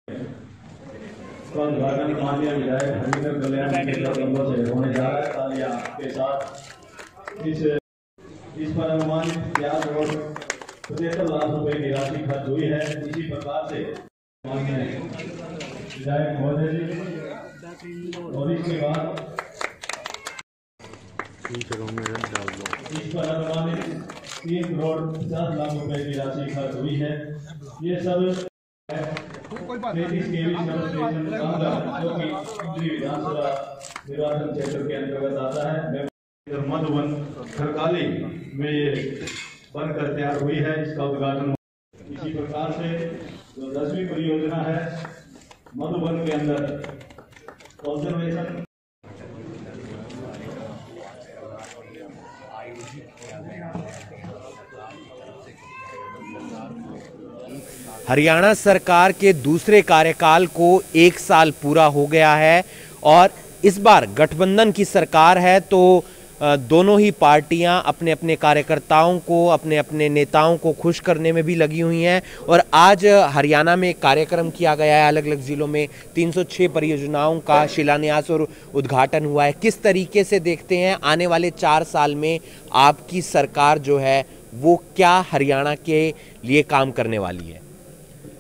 का उद्घाटन माननीय विधायक हरिंदर कल्याण के कदमों से होने जा रहा है। तालियां के साथ इस पर अनुमानित 75 लाख रुपए की राशि खर्च हुई है। इसी प्रकार से माननीय विधायक महोदय जी और इसके बाद इस पर अनुमानित 3 करोड़ 50 लाख रुपए की राशि खर्च हुई है। ये सब 33 केवी सब स्टेशन जो कि कुंडली विधानसभा निर्वाचन क्षेत्र के अंतर्गत आता है। मधुबन खरकाली में ये बनकर तैयार हुई है। इसका उद्घाटन इसी प्रकार से जो 10वीं परियोजना है मधुबन के अंदर कंजर्वेशन हरियाणा सरकार के दूसरे कार्यकाल को 1 साल पूरा हो गया है और इस बार गठबंधन की सरकार है, तो दोनों ही पार्टियां अपने अपने कार्यकर्ताओं को, अपने अपने नेताओं को खुश करने में भी लगी हुई हैं। और आज हरियाणा में एक कार्यक्रम किया गया है, अलग अलग जिलों में 306 परियोजनाओं का शिलान्यास और उद्घाटन हुआ है। किस तरीके से देखते हैं आने वाले 4 साल में आपकी सरकार जो है वो क्या हरियाणा के लिए काम करने वाली है?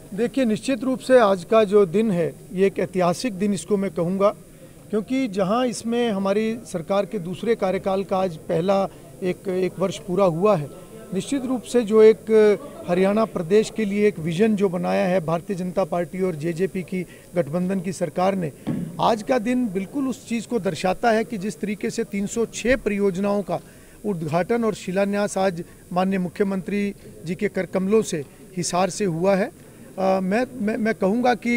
देखिए, निश्चित रूप से आज का जो दिन है ये एक ऐतिहासिक दिन इसको मैं कहूँगा, क्योंकि जहाँ इसमें हमारी सरकार के दूसरे कार्यकाल का आज पहला एक वर्ष पूरा हुआ है। निश्चित रूप से जो एक हरियाणा प्रदेश के लिए एक विज़न जो बनाया है भारतीय जनता पार्टी और जेजेपी की गठबंधन की सरकार ने, आज का दिन बिल्कुल उस चीज़ को दर्शाता है कि जिस तरीके से 306 परियोजनाओं का उद्घाटन और शिलान्यास आज माननीय मुख्यमंत्री जी के कर कमलों से हिसार से हुआ है। मैं कहूँगा कि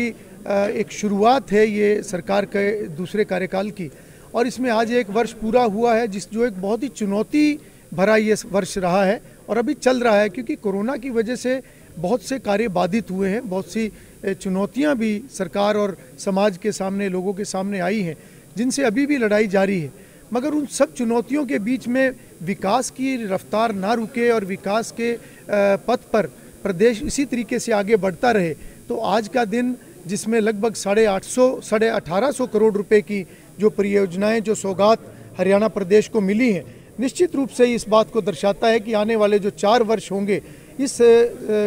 एक शुरुआत है ये सरकार के दूसरे कार्यकाल की, और इसमें आज एक वर्ष पूरा हुआ है जो एक बहुत ही चुनौती भरा ये वर्ष रहा है और अभी चल रहा है, क्योंकि कोरोना की वजह से बहुत से कार्य बाधित हुए हैं। बहुत सी चुनौतियां भी सरकार और समाज के सामने, लोगों के सामने आई हैं, जिनसे अभी भी लड़ाई जारी है। मगर उन सब चुनौतियों के बीच में विकास की रफ्तार ना रुके और विकास के पथ पर प्रदेश इसी तरीके से आगे बढ़ता रहे, तो आज का दिन जिसमें लगभग 1850 करोड़ रुपए की जो परियोजनाएं, जो सौगात हरियाणा प्रदेश को मिली हैं, निश्चित रूप से इस बात को दर्शाता है कि आने वाले जो 4 वर्ष होंगे, इस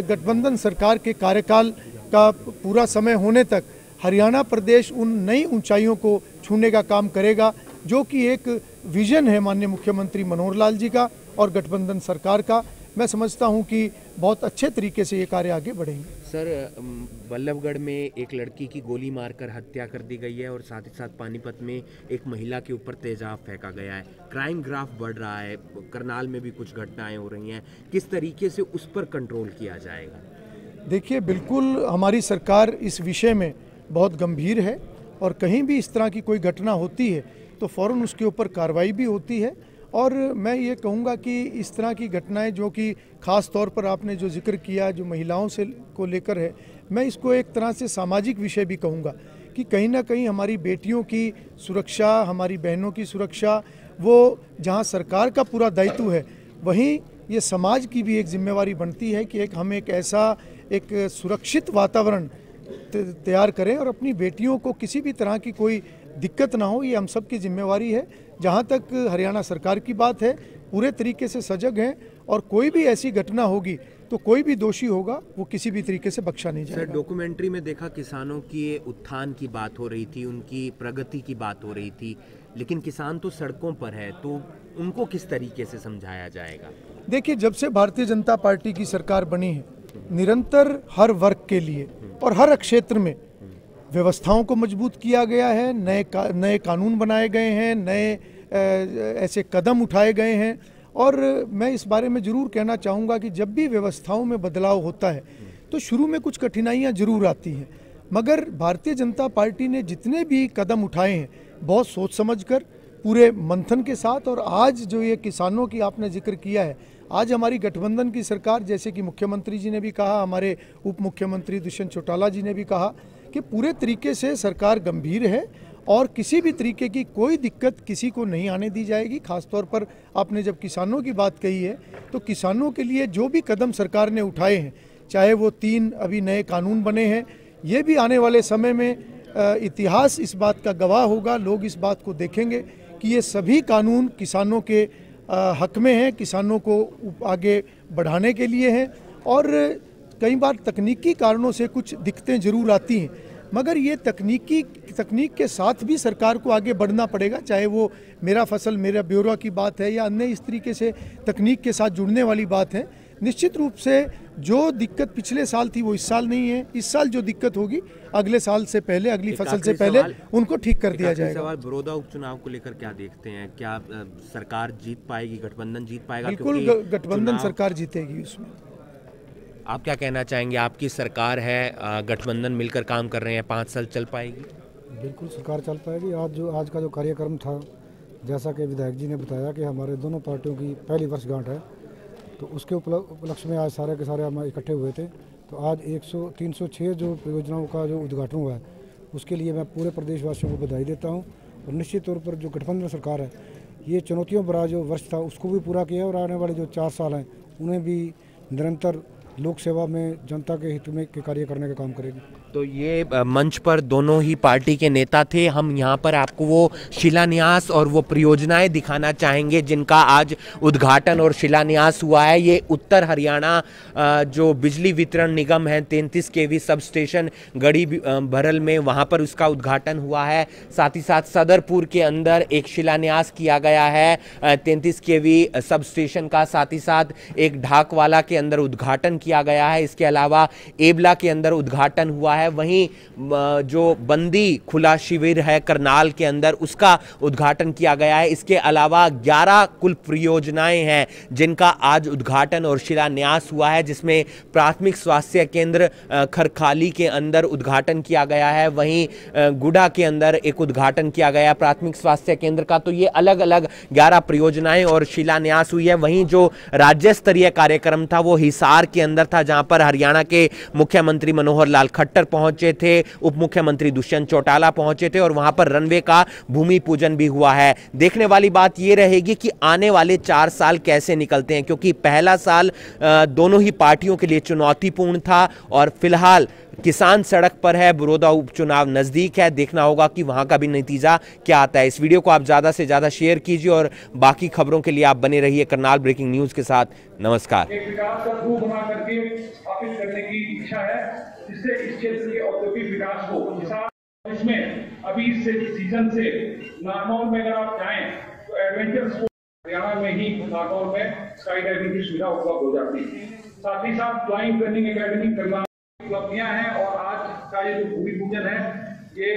गठबंधन सरकार के कार्यकाल का पूरा समय होने तक हरियाणा प्रदेश उन नई ऊंचाइयों को छूने का काम करेगा, जो कि एक विजन है माननीय मुख्यमंत्री मनोहर लाल जी का और गठबंधन सरकार का। मैं समझता हूं कि बहुत अच्छे तरीके से ये कार्य आगे बढ़ेंगे। सर, बल्लभगढ़ में एक लड़की की गोली मारकर हत्या कर दी गई है और साथ ही साथ पानीपत में एक महिला के ऊपर तेजाब फेंका गया है। क्राइम ग्राफ बढ़ रहा है, करनाल में भी कुछ घटनाएं हो रही हैं। किस तरीके से उस पर कंट्रोल किया जाएगा? देखिए, बिल्कुल हमारी सरकार इस विषय में बहुत गंभीर है और कहीं भी इस तरह की कोई घटना होती है तो फ़ौरन उसके ऊपर कार्रवाई भी होती है। और मैं ये कहूँगा कि इस तरह की घटनाएं जो कि ख़ास तौर पर आपने जो जिक्र किया, जो महिलाओं से को लेकर है, मैं इसको एक तरह से सामाजिक विषय भी कहूँगा कि कहीं ना कहीं हमारी बेटियों की सुरक्षा, हमारी बहनों की सुरक्षा, वो जहाँ सरकार का पूरा दायित्व है, वहीं ये समाज की भी एक जिम्मेवारी बनती है कि हम एक ऐसा एक सुरक्षित वातावरण तैयार करें और अपनी बेटियों को किसी भी तरह की कोई दिक्कत ना हो। ये हम सब की जिम्मेवारी है। जहाँ तक हरियाणा सरकार की बात है, पूरे तरीके से सजग हैं और कोई भी ऐसी घटना होगी तो कोई भी दोषी होगा वो किसी भी तरीके से बख्शा नहीं जाएगा। सर, डॉक्यूमेंट्री में देखा किसानों की उत्थान की बात हो रही थी, उनकी प्रगति की बात हो रही थी, लेकिन किसान तो सड़कों पर है, तो उनको किस तरीके से समझाया जाएगा? देखिए, जब से भारतीय जनता पार्टी की सरकार बनी है, निरंतर हर वर्ग के लिए और हर क्षेत्र में व्यवस्थाओं को मजबूत किया गया है, नए कानून बनाए गए हैं, नए ऐसे कदम उठाए गए हैं। और मैं इस बारे में ज़रूर कहना चाहूँगा कि जब भी व्यवस्थाओं में बदलाव होता है तो शुरू में कुछ कठिनाइयाँ ज़रूर आती हैं, मगर भारतीय जनता पार्टी ने जितने भी कदम उठाए हैं बहुत सोच समझकर, पूरे मंथन के साथ। और आज जो ये किसानों की आपने जिक्र किया है, आज हमारी गठबंधन की सरकार, जैसे कि मुख्यमंत्री जी ने भी कहा, हमारे उप मुख्यमंत्री दुष्यंत चौटाला जी ने भी कहा कि पूरे तरीके से सरकार गंभीर है और किसी भी तरीके की कोई दिक्कत किसी को नहीं आने दी जाएगी। खासतौर पर आपने जब किसानों की बात कही है, तो किसानों के लिए जो भी कदम सरकार ने उठाए हैं, चाहे वो 3 अभी नए कानून बने हैं, ये भी आने वाले समय में इतिहास इस बात का गवाह होगा। लोग इस बात को देखेंगे कि ये सभी कानून किसानों के हक में हैं, किसानों को आगे बढ़ाने के लिए हैं। और कई बार तकनीकी कारणों से कुछ दिक्कतें ज़रूर आती हैं, मगर ये तकनीक के साथ भी सरकार को आगे बढ़ना पड़ेगा, चाहे वो मेरा फसल मेरा ब्यौरा की बात है या अन्य इस तरीके से तकनीक के साथ जुड़ने वाली बात है। निश्चित रूप से जो दिक्कत पिछले साल थी वो इस साल नहीं है। इस साल जो दिक्कत होगी अगले साल से पहले, अगली फसल से पहले उनको ठीक कर दिया जाएगा। सवाल बड़ौदा उपचुनाव को लेकर क्या देखते हैं? क्या सरकार जीत पाएगी, गठबंधन जीत पाएगा? बिल्कुल गठबंधन सरकार जीतेगी। उसमें आप क्या कहना चाहेंगे? आपकी सरकार है, गठबंधन मिलकर काम कर रहे हैं, 5 साल चल पाएगी? बिल्कुल सरकार चल पाएगी। आज का जो कार्यक्रम था, जैसा कि विधायक जी ने बताया कि हमारे दोनों पार्टियों की पहली वर्षगांठ है, तो उसके उपलक्ष्य में आज सारे के सारे हम इकट्ठे हुए थे। तो आज 306 जो परियोजनाओं का जो उद्घाटन हुआ है, उसके लिए मैं पूरे प्रदेशवासियों को बधाई देता हूं। और निश्चित तौर पर जो गठबंधन सरकार है, ये चुनौतियों भरा जो वर्ष था उसको भी पूरा किया और आने वाले जो 4 साल हैं उन्हें भी निरंतर लोक सेवा में जनता के हित में के कार्य करने का काम करेगी। तो ये मंच पर दोनों ही पार्टी के नेता थे। हम यहाँ पर आपको वो शिलान्यास और वो परियोजनाएं दिखाना चाहेंगे जिनका आज उद्घाटन और शिलान्यास हुआ है। ये उत्तर हरियाणा जो बिजली वितरण निगम है, 33 केवी सब स्टेशन गढ़ी भरल में, वहाँ पर उसका उद्घाटन हुआ है। साथ ही साथ सदरपुर के अंदर एक शिलान्यास किया गया है 33 केवी सब स्टेशन का। साथ ही साथ एक ढाकवाला के अंदर उद्घाटन किया गया है। इसके अलावा एबला के अंदर उद्घाटन हुआ है। वहीं जो बंदी खुला शिविर है करनाल के अंदर, उसका उद्घाटन किया गया है। इसके अलावा 11 कुल परियोजनाएं हैं जिनका आज उद्घाटन और शिलान्यास हुआ है, जिसमें प्राथमिक स्वास्थ्य केंद्र खरखाली के अंदर उद्घाटन किया गया है। वहीं गुड़ा के अंदर एक उद्घाटन किया गया प्राथमिक स्वास्थ्य केंद्र का। तो ये अलग अलग 11 परियोजनाएं और शिलान्यास हुई है। वहीं जो राज्य स्तरीय कार्यक्रम था वो हिसार के अंदर था, जहां पर हरियाणा के मुख्यमंत्री मनोहर लाल खट्टर पहुंचे थे, उप मुख्यमंत्री दुष्यंत चौटाला पहुंचे थे और वहां पर रनवे का भूमि पूजन भी हुआ है। देखने वाली बात यह रहेगी कि आने वाले 4 साल कैसे निकलते हैं, क्योंकि पहला साल दोनों ही पार्टियों के लिए चुनौतीपूर्ण था और फिलहाल किसान सड़क पर है। बड़ौदा उपचुनाव नजदीक है, देखना होगा कि वहां का भी नतीजा क्या आता है। इस वीडियो को आप ज्यादा से ज्यादा शेयर कीजिए और बाकी खबरों के लिए आप बने रहिए करनाल ब्रेकिंग न्यूज के साथ। नमस्कार। एक विकास का खूब बना करके स्थापित करने की इच्छा है, जिससे इस क्षेत्र के औद्योगिक विकास को किसान इसमें अभी इस सीजन से नागौर में अगर आप जाएं तो एडवेंचर स्पोर्ट हरियाणा में ही नागौर में स्काई डाइविंग की सुविधा उपलब्ध हो जाती है। साथ ही साथ फ्लाइंग ट्रेनिंग एकेडमी करना उपलब्धियां हैं और आज का ये जो भूमि पूजन है, ये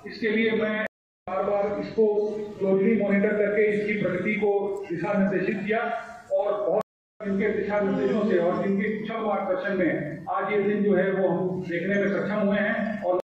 इसके लिए मैं बार बार इसको क्लोजली मॉनिटर करके इसकी प्रगति को दिशा निर्देशित किया और बहुत इनके दिशा निर्देशों से और इनके कुशल मार्गदर्शन में आज ये दिन जो है वो हम देखने में सक्षम हुए हैं। और